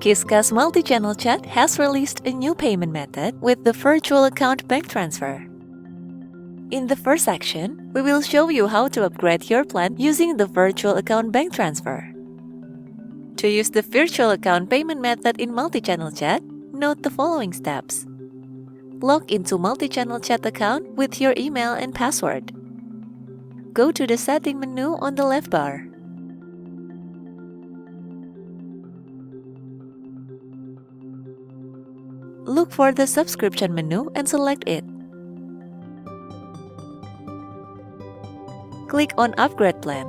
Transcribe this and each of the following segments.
Qiscus Multichannel Chat has released a new payment method with the virtual account bank transfer. In the first section, we will show you how to upgrade your plan using the virtual account bank transfer. To use the virtual account payment method in Multichannel Chat, note the following steps. Log into Multichannel Chat account with your email and password. Go to the setting menu on the left bar. Look for the subscription menu and select it. Click on Upgrade Plan.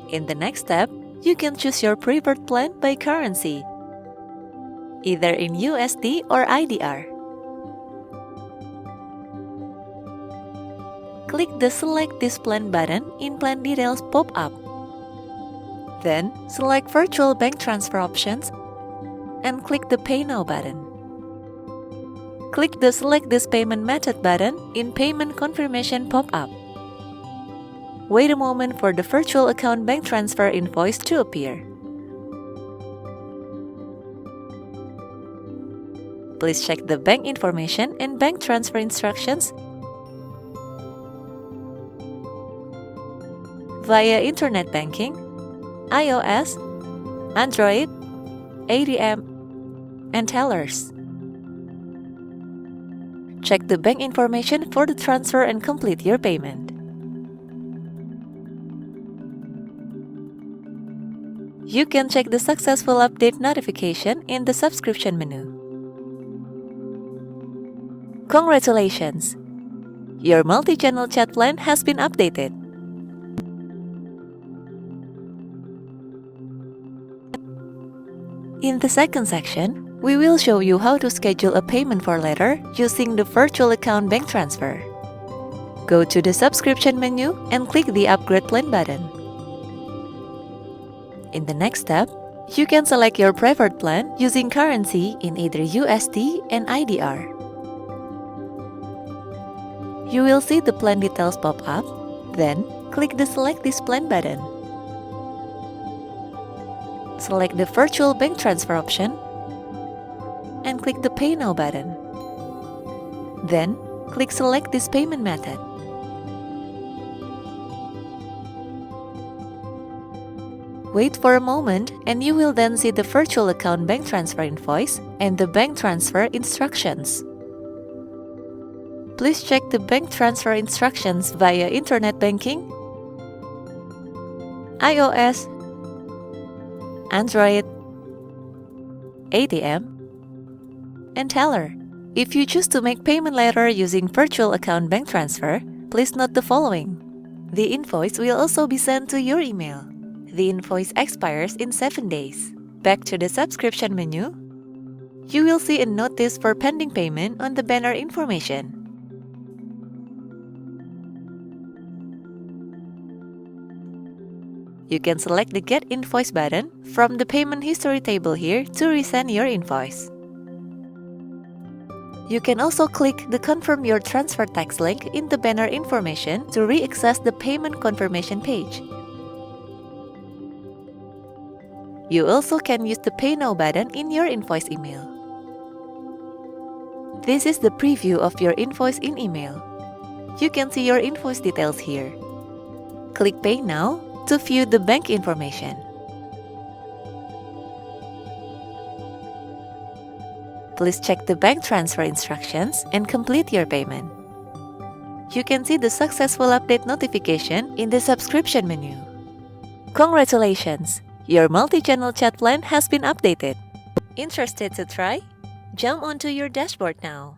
In the next step, you can choose your preferred plan by currency, either in USD or IDR. Click the Select this plan button in Plan Details pop-up. Then, select Virtual Bank Transfer options and click the Pay Now button. Click the Select this payment method button in Payment Confirmation pop-up. Wait a moment for the virtual account bank transfer invoice to appear. Please check the bank information and bank transfer instructions via internet banking, iOS, Android, ATM, and tellers. Check the bank information for the transfer and complete your payment. You can check the successful update notification in the subscription menu. Congratulations! Your multi-channel chat plan has been updated. In the second section, we will show you how to schedule a payment for later using the virtual account bank transfer. Go to the subscription menu and click the Upgrade Plan button. In the next step, you can select your preferred plan using currency in either USD and IDR. You will see the plan details pop up, then click the Select this plan button. Select the Virtual Bank Transfer option and click the Pay Now button. Then, click Select this payment method. Wait for a moment and you will then see the virtual account bank transfer invoice and the bank transfer instructions. Please check the bank transfer instructions via internet banking, iOS, Android, ATM, and teller. If you choose to make payment later using virtual account bank transfer, please note the following. The invoice will also be sent to your email. The invoice expires in 7 days. Back to the subscription menu, you will see a notice for pending payment on the banner information. You can select the Get Invoice button from the payment history table here to resend your invoice. You can also click the Confirm Your Transfer text link in the banner information to re-access the payment confirmation page. You also can use the Pay Now button in your invoice email. This is the preview of your invoice in email. You can see your invoice details here. Click Pay Now to view the bank information. Please check the bank transfer instructions and complete your payment. You can see the successful update notification in the subscription menu. Congratulations! Your multi-channel chat plan has been updated. Interested to try? Jump onto your dashboard now.